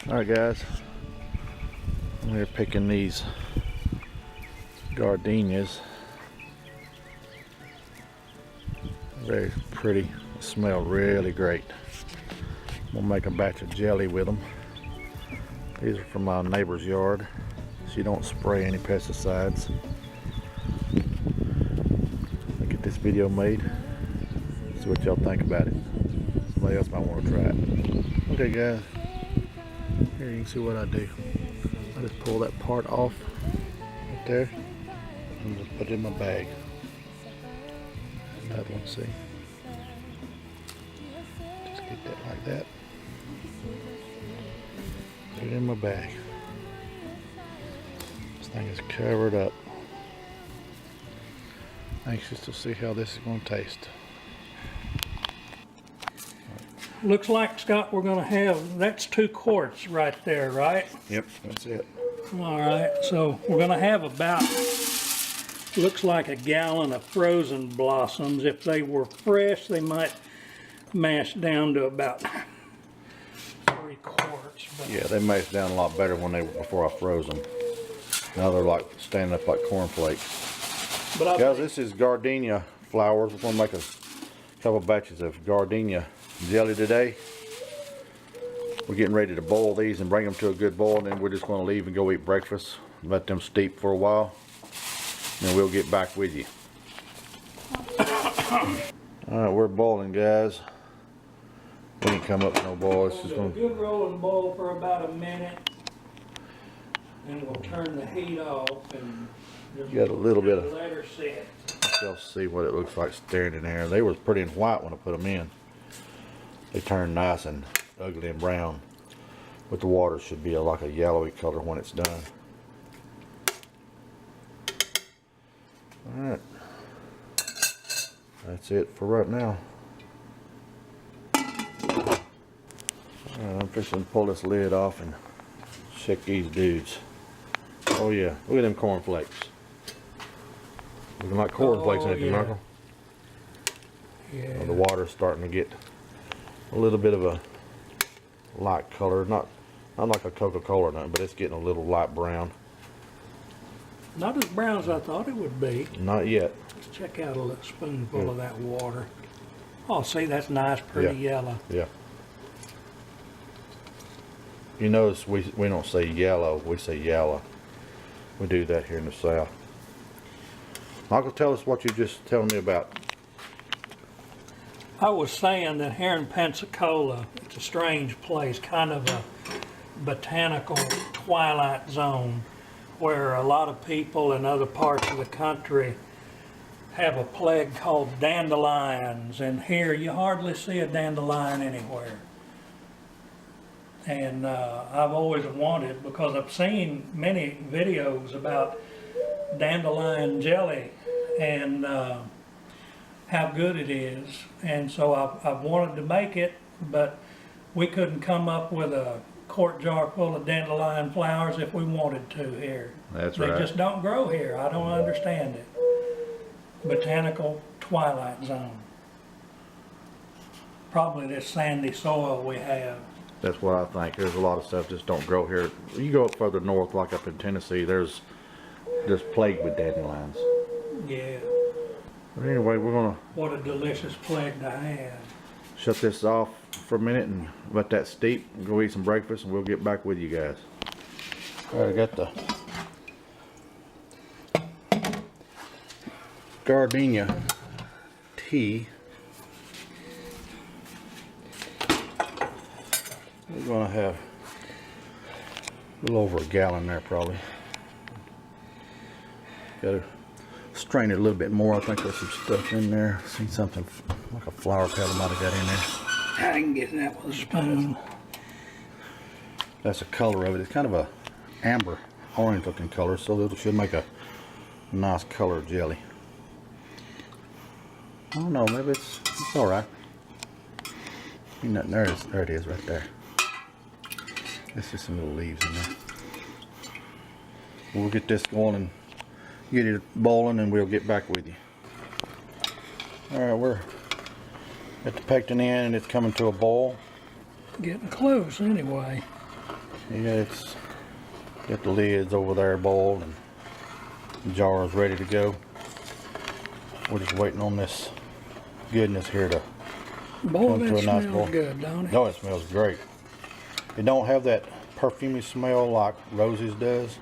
Alright guys, we're picking these gardenias. Very pretty, smell really great. We'll make a batch of jelly with them. These are from my neighbor's yard. She don't spray any pesticides. I'll get this video made. See what y'all think about it. Somebody else might want to try it. Okay guys, here you can see what I do. I just pull that part off right there and just put it in my bag. Another one, see? Just get that like that. Put it in my bag. This thing is covered up. Anxious to see how this is going to taste. Looks like, Scott, we're going to have, that's 2 quarts right there, right? Yep, that's it. All right, so we're going to have about, looks like a gallon of frozen blossoms. If they were fresh, they might mash down to about 3 quarts. But Yeah, they mashed down a lot better when they were before I froze them. Now they're like standing up like cornflakes. But Guys, this is gardenia flowers. We're going to make a couple batches of gardenia jelly today. We're getting ready to boil these and bring them to a good boil, and then we're just going to leave and go eat breakfast. Let them steep for a while, and then we'll get back with you. Alright, we're boiling, guys. We ain't come up with no boil. It's just we'll do a good rolling boil for about a minute, and we'll turn the heat off and just got a little bit of, let her sit. y'all see what it looks like staring in there. They were pretty and white when I put them in. They turn nice and ugly and brown, but the water should be like a yellowy color when it's done. Alright, that's it for right now. Alright, I'm fixing to pull this lid off and check these dudes. Oh yeah, look at them cornflakes. Looking like cornflakes, ain't they, yeah. Michael? Yeah. The water's starting to get a little bit of a light color, not like a Coca-Cola or nothing, but it's getting a little light brown. Not as brown as I thought it would be. Not yet. Let's check out a little spoonful of that water. Oh, see, that's nice, pretty yellow. Yeah. You notice we don't say yellow, we say yellow. We do that here in the South. Michael, tell us what you just telling me about. I was saying that here in Pensacola, it's a strange place, kind of a botanical twilight zone, where a lot of people in other parts of the country have a plague called dandelions, and here you hardly see a dandelion anywhere. And I've always wanted, because I've seen many videos about dandelion jelly and how good it is, and so I've wanted to make it, but we couldn't come up with a quart jar full of dandelion flowers if we wanted to here. That's They right. just don't grow here. I don't understand it. Botanical twilight zone. Probably this sandy soil we have. That's what I think. There's a lot of stuff just don't grow here. You go up further north, like up in Tennessee, there's just plagued with dandelions. Yeah. But anyway, we're gonna What a delicious plague to have. shut this off for a minute and let that steep and go eat some breakfast, and we'll get back with you guys. Alright, I got the gardenia tea. We're gonna have a little over a gallon there probably. Gotta strain it a little bit more. I think there's some stuff in there. Seen something like a flower petal might have got in there. I can get that with a spoon. That's the color of it. It's kind of a amber orange looking color, so it should make a nice color jelly. I don't know, maybe it's alright. There it is right there. There's just some little leaves in there. We'll get this going and get it boiling, and we'll get back with you. Alright, we're at the pectin end and it's coming to a boil. Getting close anyway. Yeah, it's got the lids over there boiled and the jar is ready to go. We're just waiting on this goodness here to Boy, come to that a nice smells boil. good, don't it? No, it smells great. It don't have that perfumey smell like Rosie's does,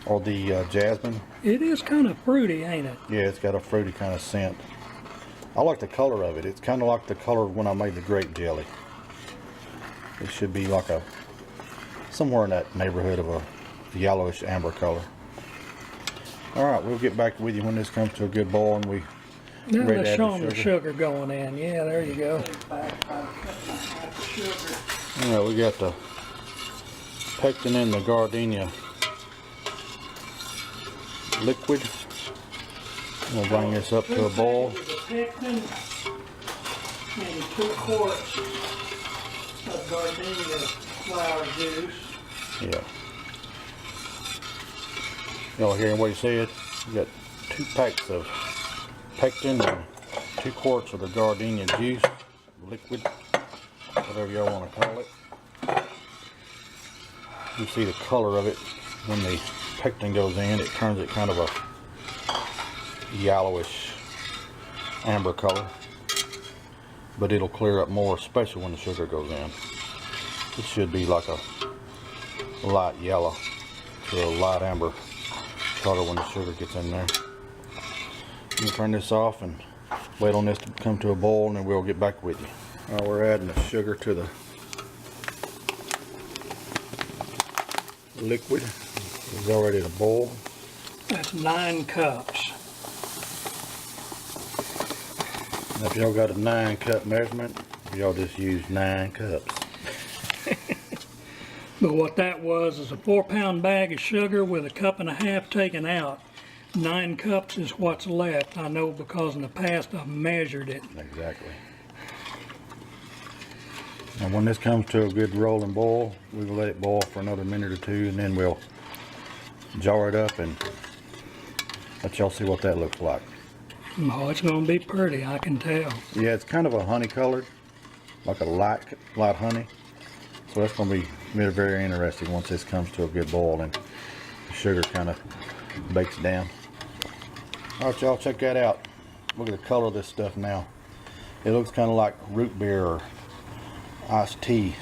or the jasmine. It is kind of fruity, ain't it? Yeah, it's got a fruity kind of scent. I like the color of it. It's kind of like the color when I made the grape jelly. It should be like a somewhere in that neighborhood of a yellowish amber color. All right, we'll get back with you when this comes to a good boil and we Now ready to let's add show the them the sugar going in. Yeah, there you go. All right, we got the pectin in the Gardenia liquid. We'll bring this up to a boil. Pectin and 2 quarts of Gardenia flower juice. Yeah. Y'all hearing what he said? We got 2 packs of pectin and 2 quarts of the Gardenia juice, liquid, whatever y'all want to call it. You see the color of it when the pectin goes in. It turns it kind of a yellowish amber color, but it'll clear up more, especially when the sugar goes in. It should be like a light yellow to a light amber color when the sugar gets in there. I'm gonna turn this off and wait on this to come to a boil, and then we'll get back with you. Alright, we're adding the sugar to the liquid. It's already to boil. That's 9 cups. Now, if y'all got a 9-cup measurement, y'all just use 9 cups. But what that was is a 4-pound bag of sugar with a 1.5 cups taken out. 9 cups is what's left. I know because in the past I've measured it. Exactly. And when this comes to a good rolling boil, we will let it boil for another minute or 2, and then we'll jar it up and let y'all see what that looks like. Oh, it's going to be pretty, I can tell. Yeah, it's kind of a honey colored, like a light honey. So that's going to be very, very interesting once this comes to a good boil and the sugar kind of bakes down. All right, y'all, check that out. Look at the color of this stuff now. It looks kind of like root beer or iced tea.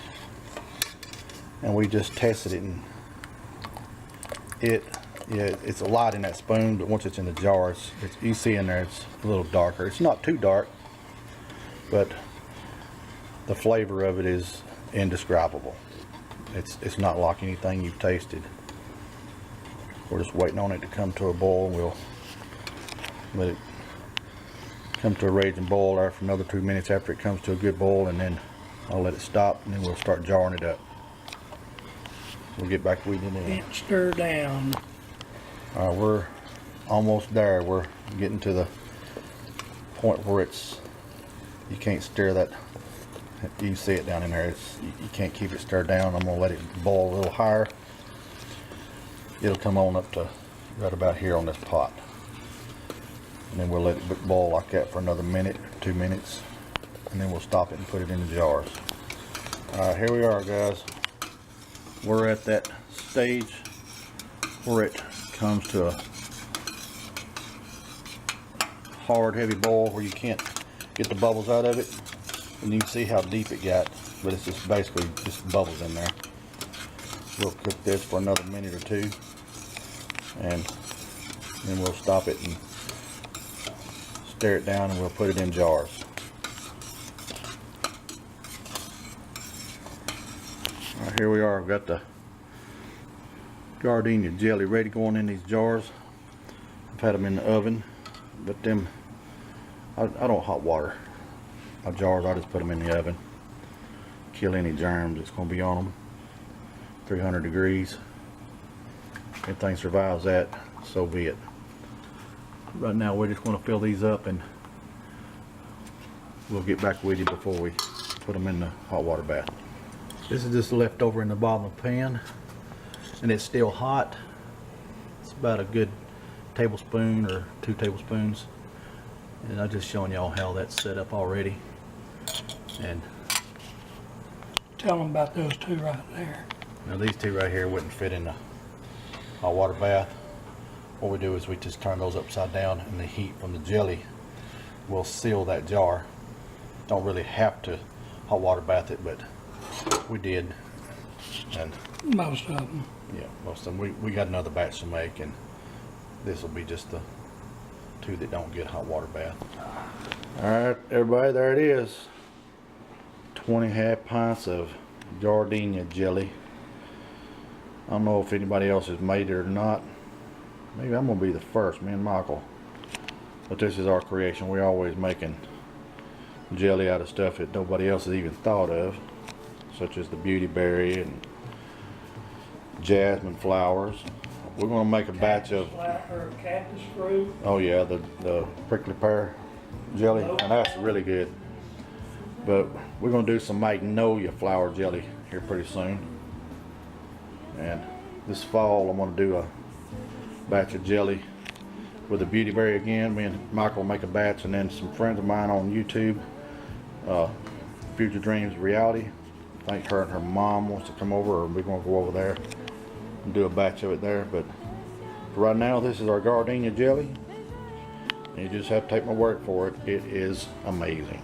And we just tested it, and it's a lot in that spoon, but once it's in the jar, you see in there it's a little darker. It's not too dark, but the flavor of it is indescribable. It's not like anything you've tasted. We're just waiting on it to come to a boil, and we'll let it come to a raging boil there for another 2 minutes after it comes to a good boil, and then I'll let it stop, and then we'll start jarring it up. We'll get back with you then. Can't stir down. Alright, we're almost there. We're getting to the point where you can't stir that. You can see it down in there. You can't keep it stirred down. I'm gonna let it boil a little higher. It'll come on up to right about here on this pot, and then we'll let it boil like that for another minute, 2 minutes, and then we'll stop it and put it in the jars. Alright, here we are, guys. We're at that stage where it comes to a hard, heavy boil where you can't get the bubbles out of it, and you can see how deep it got, but it's just basically just bubbles in there. We'll cook this for another minute or 2, and then we'll stop it and stir it down, and we'll put it in jars. Alright, here we are. We've got the Gardenia jelly ready going in these jars. I've had them in the oven, but I don't hot water my jars. I just put them in the oven. Kill any germs that's going to be on them. 300 degrees. If anything survives that, so be it. Right now we're just going to fill these up, and we'll get back with you before we put them in the hot water bath. This is just left over in the bottom of the pan, and it's still hot. It's about a good tablespoon or 2 tablespoons, and I'm just showing y'all how that's set up already. And Tell them about those 2 right there. Now these two right here wouldn't fit in the hot water bath. What we do is we just turn those upside down, and the heat from the jelly will seal that jar. Don't really have to hot water bath it, but we did. And Most of them. yeah, most of them. We got another batch to make, and this will be just the two that don't get hot water bath. Alright, everybody, there it is. 20 half pints of Gardenia jelly. I don't know if anybody else has made it or not. Maybe I'm gonna be the first, me and Michael. But this is our creation. We're always making jelly out of stuff that nobody else has even thought of, such as the beautyberry and jasmine flowers. We're gonna make a batch of Cactus fruit. oh yeah, the prickly pear jelly, and that's really good. But we're gonna do some magnolia flower jelly here pretty soon. And this fall I'm gonna do a batch of jelly with the beautyberry again. Me and Michael will make a batch, and then some friends of mine on YouTube, Future Dreams Reality, I think her and her mom wants to come over, or we're gonna go over there and do a batch of it there. But for right now, this is our Gardenia jelly. You just have to take my word for it. It is amazing.